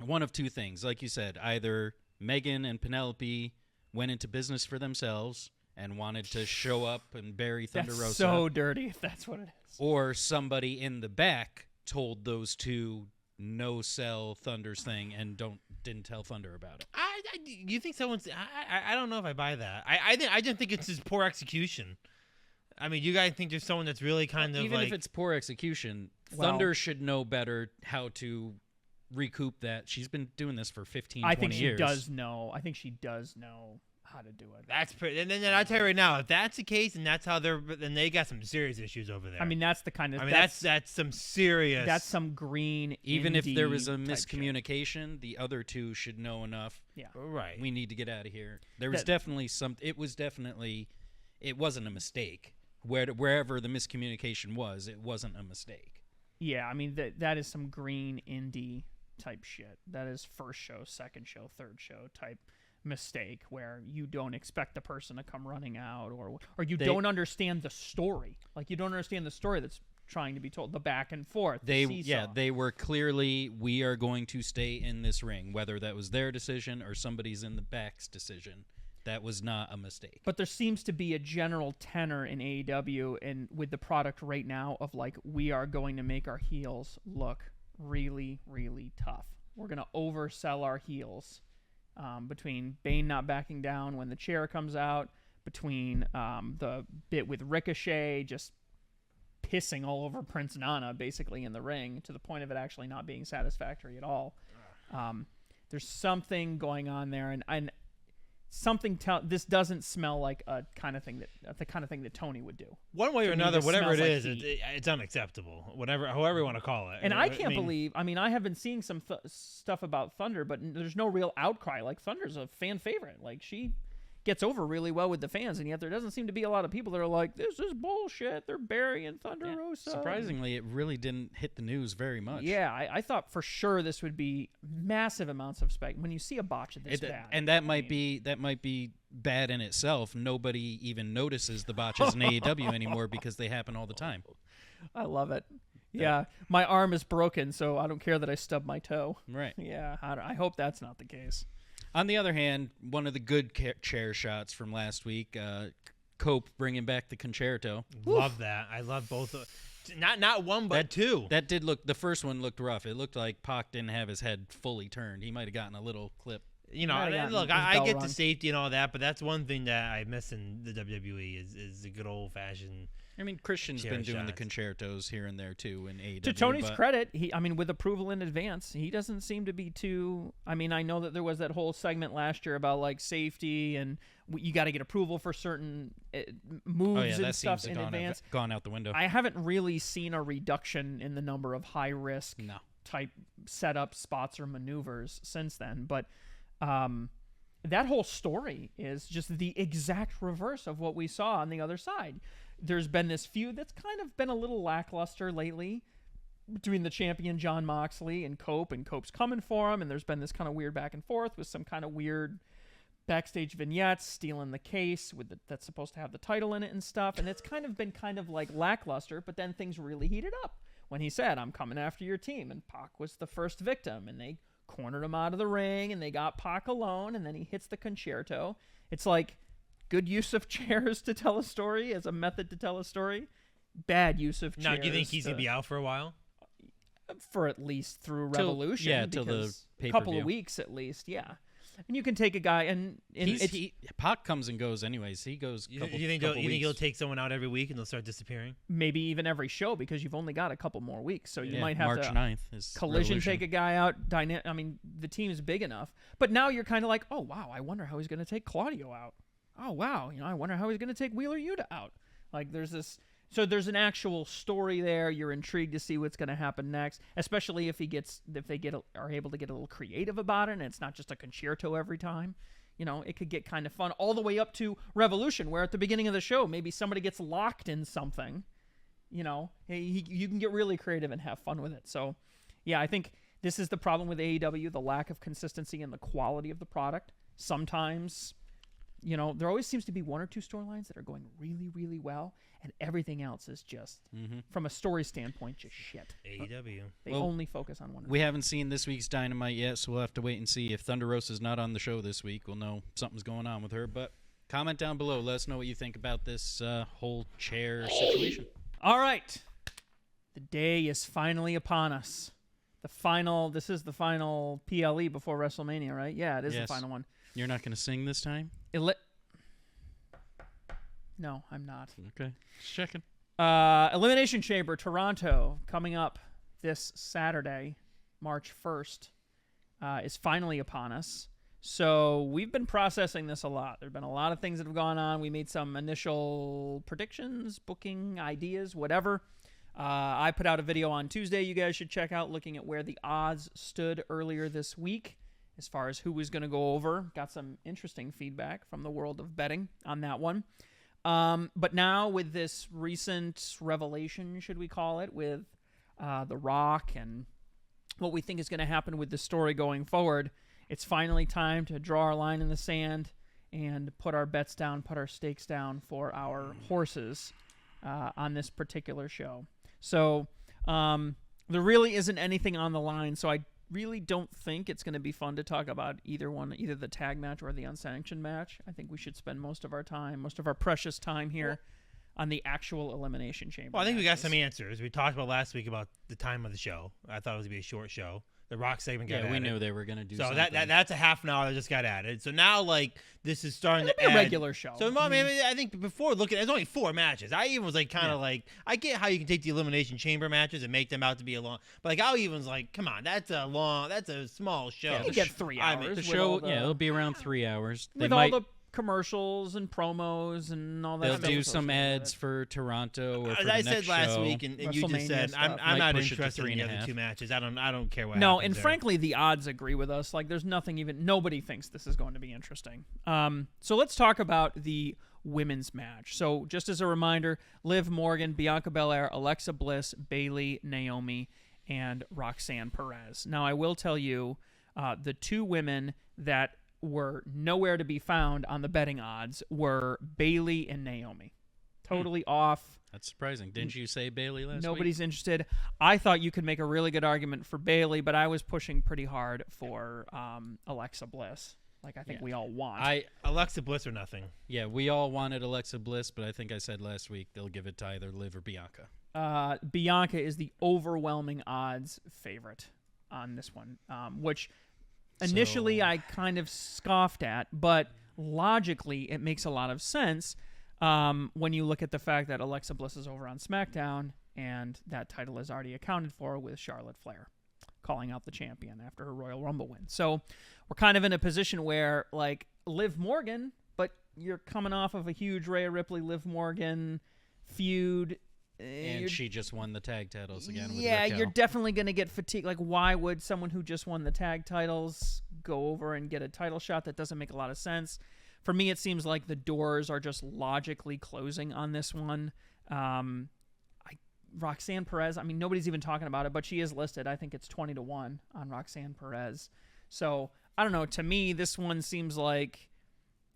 One of two things, like you said, either Megan and Penelope went into business for themselves and wanted to show up and bury Thunder That's Rosa, so dirty if that's what it is. or somebody in the back told those two no sell Thunder's thing and didn't tell Thunder about it. You think someone's? I don't know if I buy that. I just think it's just poor execution. I mean, you guys think there's someone that's really kind of Even like, if it's poor execution, Well- Thunder should know better how to recoup that. She's been doing this for 15, I 20 think she years. does know. I think she does know how to do it. that's pretty. And then I tell you right now, if that's the case and that's how then they got some serious issues over there. I mean, that's the kind of. I mean that's some serious. That's some green. Even if there was a indie type shit. miscommunication, the other two should know enough. Yeah. right. We need to get out of here. There was That- definitely some. It wasn't a mistake. Wherever the miscommunication was, it wasn't a mistake. Yeah, I mean that is some green indie type shit. That is first show, second show, third show type mistake where you don't expect the person to come running out or you don't understand the story. Like, you don't understand the story that's trying to be told, the back and forth. the seesaw. They were clearly, we are going to stay in this ring, whether that was their decision or somebody's in the back's decision. That was not a mistake. But there seems to be a general tenor in AEW and with the product right now of, like, we are going to make our heels look really, really tough. We're going to oversell our heels. Between Bane not backing down when the chair comes out, between the bit with Ricochet just pissing all over Prince Nana basically in the ring to the point of it actually not being satisfactory at all. There's something going on there, and this doesn't smell like the kind of thing that Tony would do. One way or To me, another, this whatever it smells like is, heat. it's unacceptable. However you want to call it. And I can't believe. I mean, I have been seeing some stuff about Thunder, but there's no real outcry. Like Thunder's a fan favorite. Like she gets over really well with the fans, and yet there doesn't seem to be a lot of people that are like, "This is bullshit. They're burying Thunder Rosa." Surprisingly, it really didn't hit the news very much. Yeah, I thought for sure this would be massive amounts of spec. When you see a botch this bad, and that might be bad in itself. Nobody even notices the botches in AEW anymore because they happen all the time. I love it. Yeah, my arm is broken, so I don't care that I stubbed my toe. Right. Yeah, I hope that's not the case. On the other hand, one of the good chair shots from last week, Cope bringing back the concerto. Love that. I love both. Not one, but two. That did look. The first one looked rough. It looked like Pac didn't have his head fully turned. He might have gotten a little clip. Look, I get the safety and all that, but that's one thing that I miss in the WWE is the good old fashioned. I mean, Christian's chair been doing the shots. concertos here and there too in AEW. To Tony's credit, with approval in advance, he doesn't seem to be too. I mean, I know that there was that whole segment last year about like safety and you got to get approval for certain moves and stuff in advance. Gone out the window. I haven't really seen a reduction in the number of high risk type setup spots or maneuvers since then, but that whole story is just the exact reverse of what we saw on the other side. There's been this feud that's kind of been a little lackluster lately between the champion Jon Moxley and Cope's coming for him, and there's been this kind of weird back and forth with some kind of weird backstage vignettes stealing the case that's supposed to have the title in it and stuff, and it's kind of been like lackluster, but then things really heated up when he said, "I'm coming after your team," and Pac was the first victim, and they cornered him out of the ring, and they got Pac alone, and then he hits the concerto. It's like good use of chairs to tell a story as a method to tell a story. Bad use of chairs. Now, do you think he's going to be out for a while? For at least through Revolution. Till the pay-per-view. A couple of weeks at least, yeah. And you can take a guy and Pac comes and goes anyways. He goes. You think he'll take someone out every week and they'll start disappearing? Maybe even every show because you've only got a couple more weeks, so you might have March to 9th is Collision Revolution. take a guy out. I mean, the team is big enough, but now you're kind of like, oh wow, I wonder how he's going to take Claudio out. Oh wow, I wonder how he's going to take Wheeler Yuta out. Like there's this. So there's an actual story there. You're intrigued to see what's going to happen next, especially if they are able to get a little creative about it, and it's not just a concerto every time. It could get kind of fun all the way up to Revolution, where at the beginning of the show, maybe somebody gets locked in something. You can get really creative and have fun with it. So, yeah, I think this is the problem with AEW, the lack of consistency and the quality of the product. Sometimes, there always seems to be one or two storylines that are going really, really well, and everything else is just, from a story standpoint, just shit. AEW. They only focus on one. We haven't seen this week's Dynamite yet, so we'll have to wait and see. If Thunder Rosa's not on the show this week, we'll know something's going on with her. But comment down below. Let us know what you think about this whole chair situation. All right. The day is finally upon us. This is the final PLE before WrestleMania, right? Yeah, it is the final one. You're not going to sing this time? No, I'm not. Okay. Just checking. Elimination Chamber, Toronto, coming up this Saturday, March 1st, is finally upon us. So we've been processing this a lot. There have been a lot of things that have gone on. We made some initial predictions, booking ideas, whatever. I put out a video on Tuesday you guys should check out, looking at where the odds stood earlier this week as far as who was going to go over. Got some interesting feedback from the world of betting on that one. But now with this recent revelation, should we call it, with The Rock and what we think is going to happen with the story going forward, it's finally time to draw our line in the sand and put our bets down, put our stakes down for our horses on this particular show. So there really isn't anything on the line, so I really don't think it's going to be fun to talk about either the tag match or the unsanctioned match. I think we should spend most of our precious time here on the actual Elimination Chamber. Well, I think we got some answers. We talked about last week about the time of the show. I thought it was going to be a short show. The Rock segment got Yeah, added. we knew they were going to do So something. that's a half an hour that just got added. So now this is starting It'll to be a add, regular show. So I think before looking, there's only 4 matches. I even was kind of I get how you can take the Elimination Chamber matches and make them out to be a long, but I even was like, come on, that's a small show. You get 3 hours. the with show, all the, it'll be around 3 hours. They with might, all the commercials and promos and all that. they'll stuff do some associated with ads it. for Toronto or As for I the said next last show. week, and you just WrestleMania said, stuff. I'm Might not push it to interested in the 3.5. other 2 matches. I don't care what. No, happens and there. frankly, the odds agree with us. There's nothing even. Nobody thinks this is going to be interesting. So let's talk about the women's match. So just as a reminder, Liv Morgan, Bianca Belair, Alexa Bliss, Bayley, Naomi, and Roxanne Perez. Now, I will tell you, the 2 women that were nowhere to be found on the betting odds were Bayley and Naomi. Totally off. That's surprising. Didn't you say Bailey last week? Nobody's interested. I thought you could make a really good argument for Bayley, but I was pushing pretty hard for Alexa Bliss. I think we all want. Alexa Bliss or nothing. Yeah, we all wanted Alexa Bliss, but I think I said last week they'll give it to either Liv or Bianca. Bianca is the overwhelming odds favorite on this one, which initially I kind of scoffed at, but logically it makes a lot of sense when you look at the fact that Alexa Bliss is over on SmackDown and that title is already accounted for with Charlotte Flair calling out the champion after her Royal Rumble win. So we're kind of in a position where, Liv Morgan, but you're coming off of a huge Rhea Ripley, Liv Morgan feud. And she just won the tag titles again with Yeah, Raquel. you're definitely going to get fatigued. Why would someone who just won the tag titles go over and get a title shot? That doesn't make a lot of sense. For me, it seems like the doors are just logically closing on this one. Roxanne Perez, nobody's even talking about it, but she is listed. I think it's 20-1 on Roxanne Perez. So, I don't know. To me, this one seems like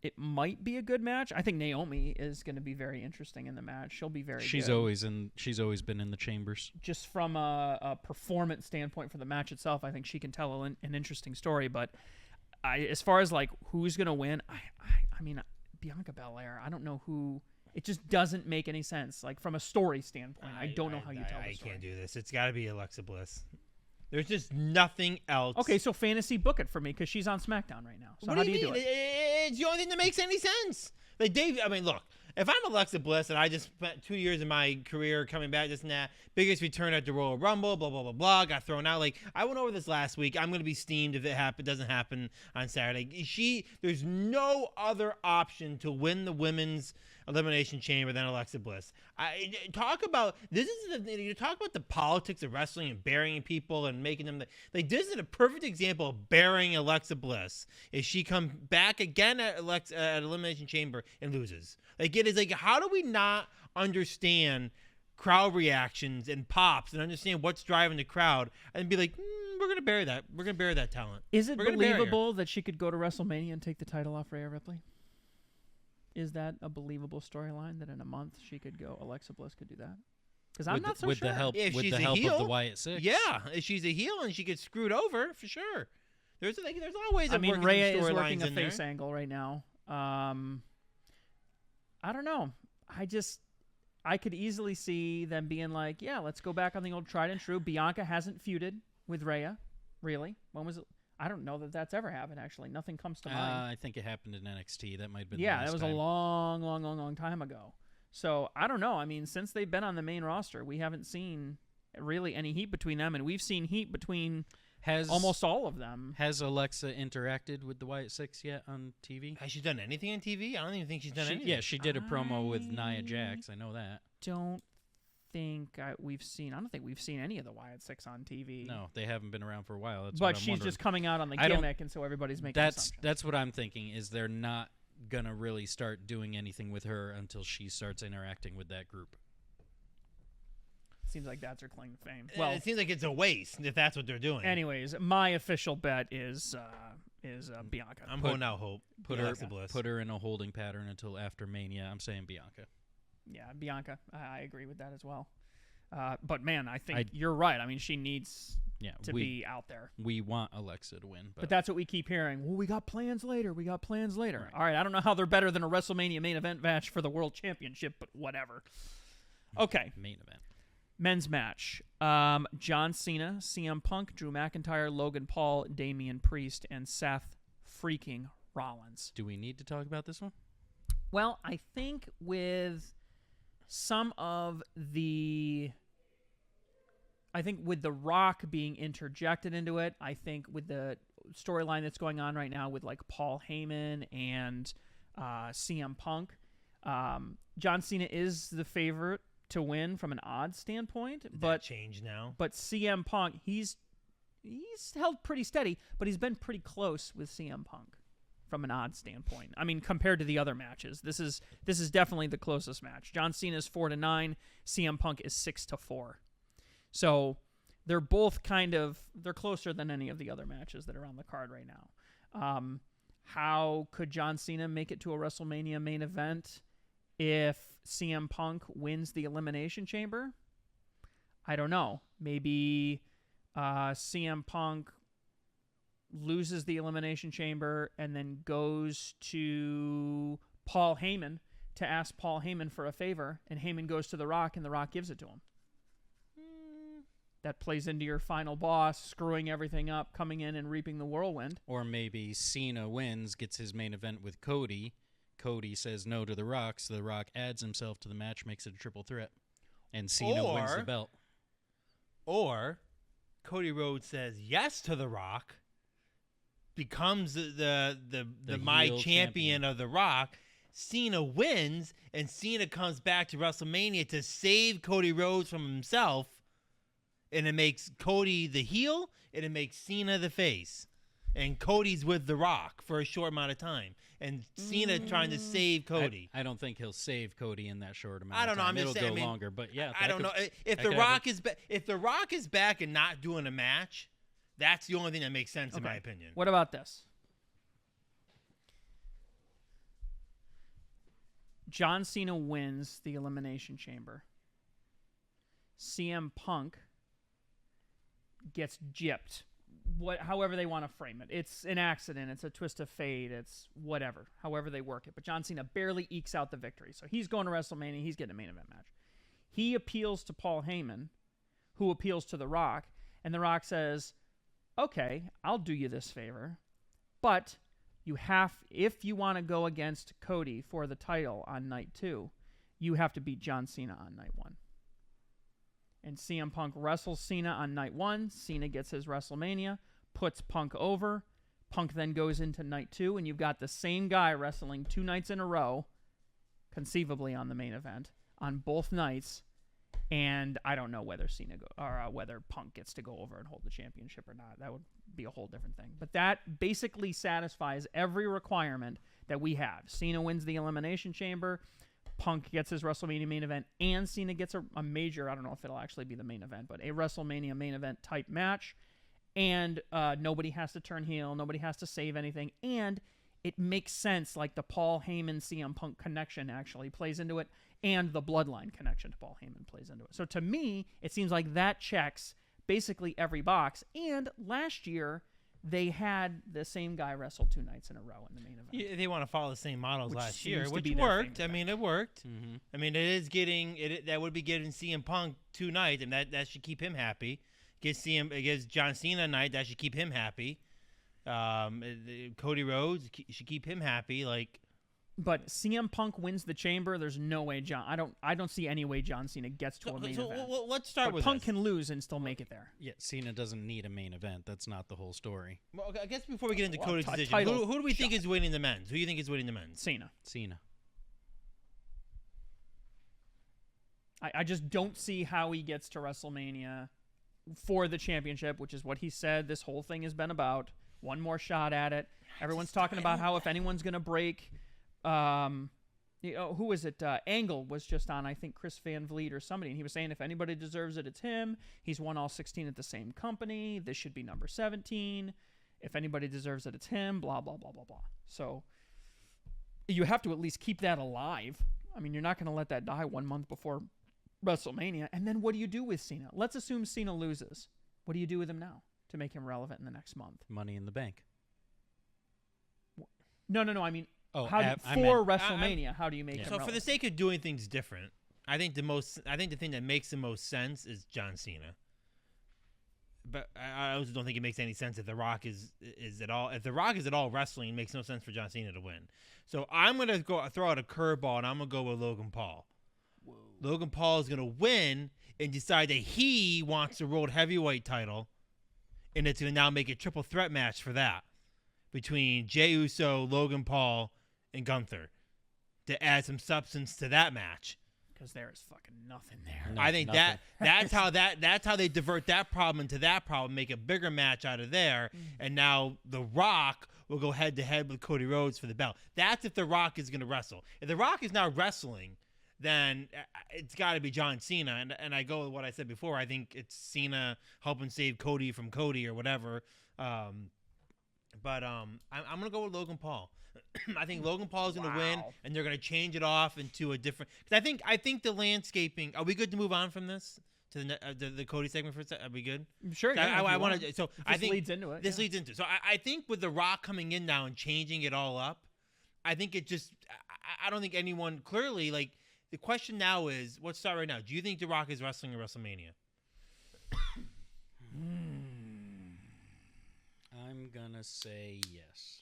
it might be a good match. I think Naomi is going to be very interesting in the match. She'll be very She's good. always been in the chambers. Just from a performance standpoint for the match itself, I think she can tell an interesting story. But as far as who's going to win, I mean, Bianca Belair, I don't know who. It just doesn't make any sense. From a story standpoint, I don't know how you tell the story. I can't do this. It's got to be Alexa Bliss. There's just nothing else. Okay, so fantasy book it for me because she's on SmackDown right now. So what how do you do mean? it? It's the only thing that makes any sense. Look, if I'm Alexa Bliss and I just spent 2 years of my career coming back, this and that, biggest return at the Royal Rumble, blah, blah, blah, blah, got thrown out. I went over this last week. I'm going to be steamed if it doesn't happen on Saturday. There's no other option to win the women's Elimination Chamber than Alexa Bliss. You talk about the politics of wrestling and burying people and making them this is a perfect example of burying Alexa Bliss. If she comes back again at Elimination Chamber and loses, it is how do we not understand crowd reactions and pops and understand what's driving the crowd and be like, we're gonna bury that. We're gonna bury that talent. Is it We're gonna bury her. believable that she could go to WrestleMania and take the title off Rhea Ripley? Is that a believable storyline that in a month she could go? There's Bliss could do that? Because I'm not so with sure. the help If with she's the a help heel, of the Wyatt Six. Yeah, if she's a heel and she gets screwed over for sure. There's always working Rhea is storylines working a in there. face angle right now. I don't know. I could easily see them being like, yeah, let's go back on the old tried and true. Bianca hasn't feuded with Rhea, really. When was it? I don't know that that's ever happened, actually. Nothing comes to mind. I think it happened in NXT. That might have been Yeah, the last that was time. a long time ago. So, I don't know. Since they've been on the main roster, we haven't seen really any heat between them, and we've seen heat between almost all of them. Has Alexa interacted with the Wyatt Six yet on TV? Has she done anything on TV? I don't even think she's done anything. Yeah, she did a promo with Nia Jax. I know that. Don't think we've seen. I don't think we've seen any of the Wyatt Six on TV. No, they haven't been around for a while. That's but what I'm she's wondering. just coming out on the I don't- gimmick, and so everybody's making assumptions. That's what I'm thinking. Is they're not gonna really start doing anything with her until she starts interacting with that group. Seems like that's her claim to fame. Well, Well, it seems like it's a waste if that's what they're doing. anyways, my official bet is Bianca. I'm holding out hope. Alexa Bliss. Put her in a holding pattern until after Mania. I'm saying Bianca. Yeah, Bianca. I agree with that as well. But man, I think you're right. She needs to be out there. We want Alexa to win, But that's what we keep hearing. Well, we got plans later. Right. All right, I don't know how they're better than a WrestleMania main event match for the World Championship, but whatever. Okay. Main event. Men's match. John Cena, CM Punk, Drew McIntyre, Logan Paul, Damian Priest, and Seth freaking Rollins. Do we need to talk about this one? Well, I think with some of the... I think with The Rock being interjected into it, I think with the storyline that's going on right now with like Paul Heyman and CM Punk, John Cena is the favorite to win from an odds standpoint. But change now. But CM Punk, he's held pretty steady, but he's been pretty close with CM Punk from an odds standpoint. I mean, compared to the other matches, this is definitely the closest match. John Cena is 4-9, CM Punk is 6-4. So they're both they're closer than any of the other matches that are on the card right now. How could John Cena make it to a WrestleMania main event if CM Punk wins the Elimination Chamber? I don't know. Maybe CM Punk loses the Elimination Chamber and then goes to Paul Heyman to ask Paul Heyman for a favor, and Heyman goes to The Rock, and The Rock gives it to him. That plays into your final boss, screwing everything up, coming in and reaping the whirlwind. Or maybe Cena wins, gets his main event with Cody. Cody says no to The Rock, so The Rock adds himself to the match, makes it a triple threat. And Cena wins the belt. Or Cody Rhodes says yes to The Rock, becomes the my champion of The Rock. Cena wins, and Cena comes back to WrestleMania to save Cody Rhodes from himself. And it makes Cody the heel, and it makes Cena the face. And Cody's with The Rock for a short amount of time. And Cena trying to save Cody. I don't think he'll save Cody in that short amount I don't of time. know. I'm just It'll saying, go longer, but yeah. I don't know. If The Rock is back and not doing a match, that's the only thing that makes sense in my opinion. What about this? John Cena wins the Elimination Chamber. CM Punk gets gypped. However they want to frame it. It's an accident. It's a twist of fate. It's whatever. However they work it. But John Cena barely ekes out the victory. So he's going to WrestleMania. He's getting a main event match. He appeals to Paul Heyman, who appeals to The Rock. And The Rock says, okay, I'll do you this favor. But if you want to go against Cody for the title on night 2, you have to beat John Cena on night 1. And CM Punk wrestles Cena on night 1. Cena gets his WrestleMania, puts Punk over. Punk then goes into night 2, and you've got the same guy wrestling 2 nights in a row, conceivably on the main event, on both nights. And I don't know whether whether Punk gets to go over and hold the championship or not. That would be a whole different thing. But that basically satisfies every requirement that we have. Cena wins the Elimination Chamber. Punk gets his WrestleMania main event, and Cena gets a major, I don't know if it'll actually be the main event, but a WrestleMania main event type match. And nobody has to turn heel. Nobody has to save anything. And it makes sense, like the Paul Heyman CM Punk connection actually plays into it, and the Bloodline connection to Paul Heyman plays into it. So to me, it seems like that checks basically every box. And last year, they had the same guy wrestle 2 nights in a row in the main event. Yeah, they want to follow the same models last year, which be worked. I mean, it worked. Mm-hmm. I mean, that would be getting CM Punk 2 nights, and that should keep him happy. It gives John Cena a night, that should keep him happy. Cody Rhodes should keep him happy. But CM Punk wins the chamber. There's no way I don't see any way John Cena gets to a main event. Well, let's start with Punk this. can lose and still make it there. Yeah, Cena doesn't need a main event. That's not the whole story. Well, I guess before we get into Cody's decision, title who do we think is winning the men's? Who do you think is winning the men's? Cena. I just don't see how he gets to WrestleMania for the championship, which is what he said this whole thing has been about. One more shot at it. Everyone's talking about how if anyone's going to break, who was it? Angle was just on, I think, Chris Van Vliet or somebody, and he was saying if anybody deserves it, it's him. He's won all 16 at the same company. This should be number 17. If anybody deserves it, it's him. Blah, blah, blah, blah, blah. So you have to at least keep that alive. I mean, you're not going to let that die 1 month before WrestleMania. And then what do you do with Cena? Let's assume Cena loses. What do you do with him now to make him relevant in the next month? Money in the Bank. No. I mean, Oh, WrestleMania, how do you make him So relevant? for the sake of doing things different, I think the thing that makes the most sense is John Cena. But I also don't think it makes any sense if The Rock is at all. If The Rock is at all wrestling, it makes no sense for John Cena to win. So I'm gonna throw out a curveball, and I'm gonna go with Logan Paul. Whoa. Logan Paul is gonna win and decide that he wants the World Heavyweight title, and it's gonna now make a triple threat match for that between Jey Uso, Logan Paul, and Gunther to add some substance to that match. Because there is fucking nothing there. No, I think nothing. that's how they divert that problem into that problem, make a bigger match out of there, and now The Rock will go head to head with Cody Rhodes for the belt. That's if The Rock is going to wrestle. If The Rock is not wrestling, then it's got to be John Cena, and I go with what I said before. I think it's Cena helping save Cody from Cody or whatever. But I'm gonna go with Logan Paul. I think Logan Paul is going to win, and they're going to change it off into a different. Cause I think the landscaping. Are we good to move on from this to the Cody segment for a second? Are we good? Sure. Yeah, I want to. So I think leads into it. This leads into. So I think with The Rock coming in now and changing it all up, I think it just. I don't think anyone clearly like. The question now is, let's start right now. Do you think The Rock is wrestling at WrestleMania? I'm gonna say yes.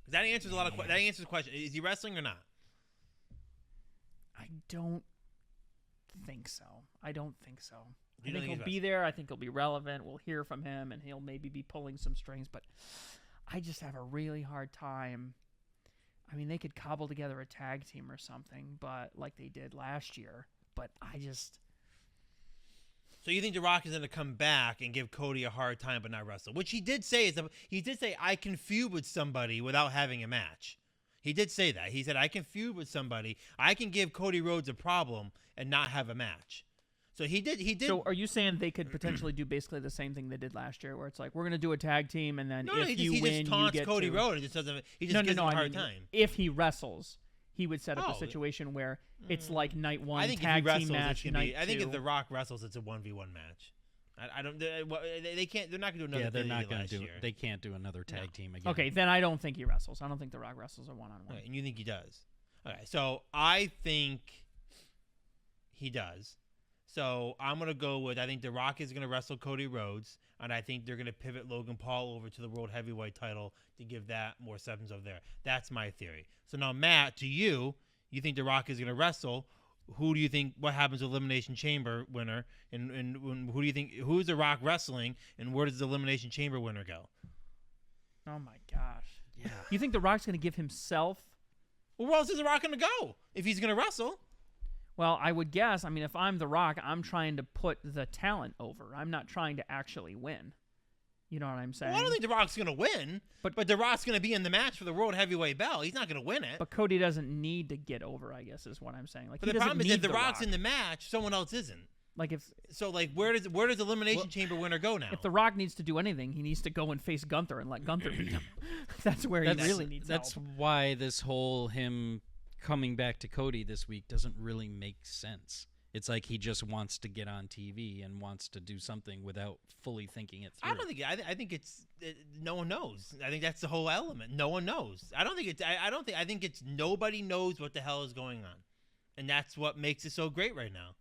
That answers a lot of. That answers the question. Is he wrestling or not? I don't think so. I You think he'll be there. I think he'll be relevant. We'll hear from him, and he'll maybe be pulling some strings. But I just have a really hard time. I mean, they could cobble together a tag team or something, but like they did last year. But I just. So you think The Rock is going to come back and give Cody a hard time but not wrestle? Which he did say I can feud with somebody without having a match. He did say that. He said I can feud with somebody. I can give Cody Rhodes a problem and not have a match. So he did. So are you saying they could potentially do basically the same thing they did last year, where it's like we're going to do a tag team and then if you win, he just taunts you get Cody to... Rhodes. It just doesn't. He just gives him a hard time. If he wrestles, he would set up a situation where it's like night one I think tag if he wrestles, team match. I think if The Rock wrestles, it's a 1v1 match. I don't. They can't. They're not going to do another. Yeah, they're not going to do it. They can't do another tag team again. Okay, then I don't think he wrestles. I don't think The Rock wrestles a one-on-one. Okay, and you think he does? Okay, so I think he does. So I'm going to go with, I think The Rock is going to wrestle Cody Rhodes, and I think they're going to pivot Logan Paul over to the World Heavyweight title to give that more substance over there. That's my theory. So now, Matt, to you think The Rock is going to wrestle. Who do you think, what happens with Elimination Chamber winner? And who do you think, who is The Rock wrestling, and where does the Elimination Chamber winner go? Oh, my gosh. Yeah. You think The Rock's going to give himself... Well, where else is The Rock going to go if he's going to wrestle? Well, I would guess, I mean, if I'm The Rock, I'm trying to put the talent over. I'm not trying to actually win. You know what I'm saying? Well, I don't think The Rock's going to win, but The Rock's going to be in the match for the World Heavyweight belt. He's not going to win it. But Cody doesn't need to get over, I guess, is what I'm saying. Like, but the problem is if The Rock's in the match, someone else isn't. Like if so, like where does Elimination Chamber winner go now? If The Rock needs to do anything, he needs to go and face Gunther and let Gunther beat him. That's where he really needs help. That's why this whole him coming back to Cody this week doesn't really make sense. It's like he just wants to get on TV and wants to do something without fully thinking it through. I don't think. I think it's no one knows. I think that's the whole element. No one knows. I don't think it's. I think it's nobody knows what the hell is going on, and that's what makes it so great right now.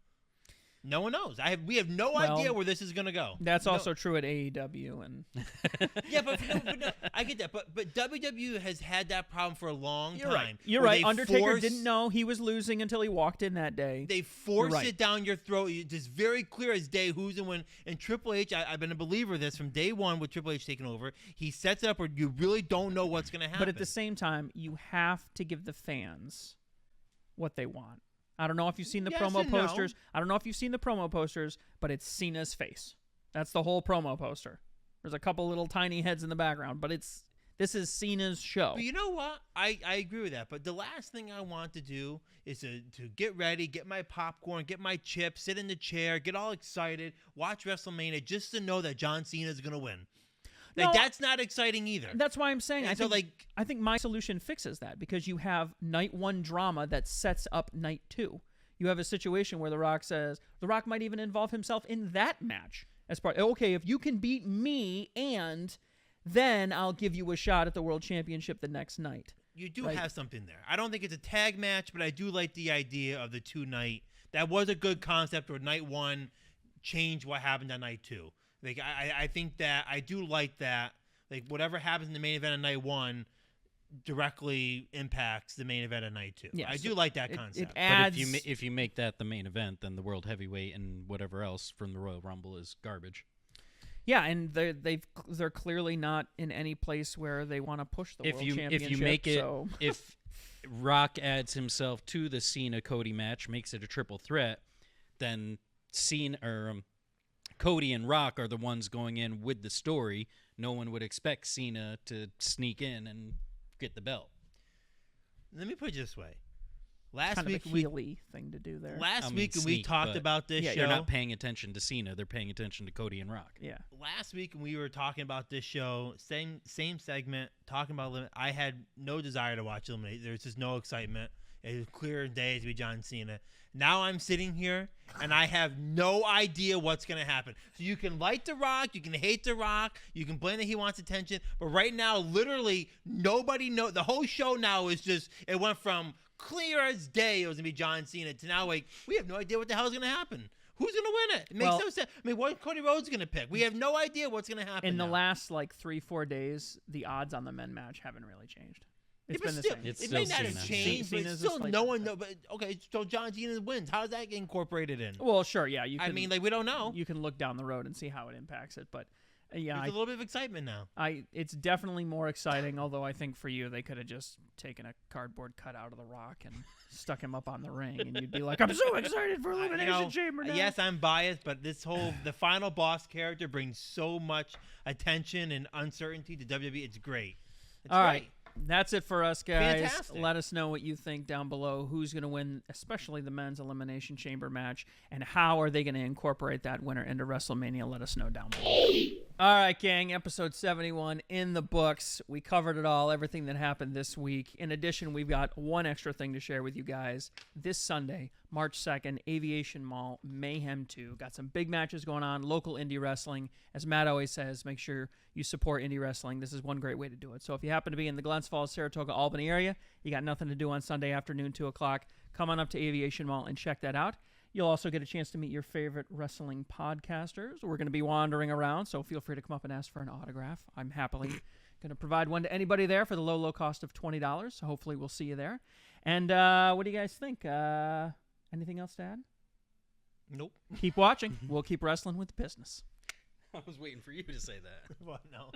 No one knows. We have no idea where this is going to go. That's also true at AEW and. Yeah, but no, I get that. But WWE has had that problem for a long time. Right. You're right. Undertaker didn't know he was losing until he walked in that day. They force it down your throat. It's very clear as day who's and when. And Triple H, I've been a believer of this from day one with Triple H taking over. He sets it up where you really don't know what's going to happen. But at the same time, you have to give the fans what they want. I don't know if you've seen the promo posters. No. I don't know if you've seen the promo posters, but it's Cena's face. That's the whole promo poster. There's a couple little tiny heads in the background, but this is Cena's show. But you know what? I agree with that. But the last thing I want to do is to get ready, get my popcorn, get my chips, sit in the chair, get all excited, watch WrestleMania just to know that John Cena is going to win. Like, that's not exciting either. That's why I'm saying I think my solution fixes that because you have night one drama that sets up night two. You have a situation where The Rock says The Rock might even involve himself in that match as part. Okay, if you can beat me, and then I'll give you a shot at the World Championship the next night. You do Right. have something there. I don't think it's a tag match, but I do like the idea of the 2-night. That was a good concept where night 1 changed what happened on night 2. Like I think that I do like that. Like whatever happens in the main event on night 1 directly impacts the main event on night 2. Yeah, I so do like that it concept. adds. But if you make that the main event, then the world heavyweight and whatever else from the Royal Rumble is garbage. Yeah, and they're clearly not in any place where they want to push the If world you championship. make it, so. if Rock adds himself to the Cena Cody match, makes it a triple threat, then Cena or Cody and Rock are the ones going in with the story. No one would expect Cena to sneak in and get the belt. Let me put it this way. kind Last of week a we heely thing to do there. last I mean, week when we sneak, talked but about this Yeah, show. They're not paying attention to Cena. They're paying attention to Cody and Rock. Yeah. Last week when we were talking about this show, same segment, talking about I had no desire to watch Elimination. There's just no excitement. It was clear as day to be John Cena. Now I'm sitting here and I have no idea what's going to happen. So you can like The Rock, you can hate The Rock, you can blame that he wants attention, but right now, literally nobody knows. The whole show now is just, it went from clear as day it was going to be John Cena to now like we have no idea what the hell is going to happen. Who's going to win it? It makes no sense. I mean, what Cody Rhodes going to pick? We have no idea what's going to happen. In the now. last like 3-4 days, the odds on the men match haven't really changed. It's Yeah, been but the still, same. It's it still may not have Cena. changed, but Cena's it's a still slight no one difference. know. But okay, so John Cena wins. How does that get incorporated in? Well, sure, yeah. You can, I mean, like we don't know. you can look down the road and see how it impacts it, but yeah, There's a little bit of excitement now. it's definitely more exciting. Although I think for you, they could have just taken a cardboard cutout of the Rock and stuck him up on the ring, and you'd be like, "I'm so excited for Elimination Chamber now." Yes, I'm biased, but the final boss character brings so much attention and uncertainty to WWE. It's great. It's All great. right. That's it for us, guys. Fantastic. Let us know what you think down below. Who's going to win, especially the men's Elimination Chamber match, and how are they going to incorporate that winner into WrestleMania? Let us know down below. All right, gang. Episode 71 in the books. We covered it all, everything that happened this week. In addition, we've got one extra thing to share with you guys. This Sunday, March 2nd, Aviation Mall, Mayhem 2. Got some big matches going on, local indie wrestling. As Matt always says, make sure you support indie wrestling. This is one great way to do it. So if you happen to be in the Glens Falls, Saratoga, Albany area, you got nothing to do on Sunday afternoon, 2 o'clock, come on up to Aviation Mall and check that out. You'll also get a chance to meet your favorite wrestling podcasters. We're going to be wandering around, so feel free to come up and ask for an autograph. I'm happily going to provide one to anybody there for the low cost of $20. So hopefully we'll see you there. And what do you guys think? Anything else to add? Nope. Keep watching. We'll keep wrestling with the business. I was waiting for you to say that. Well, no.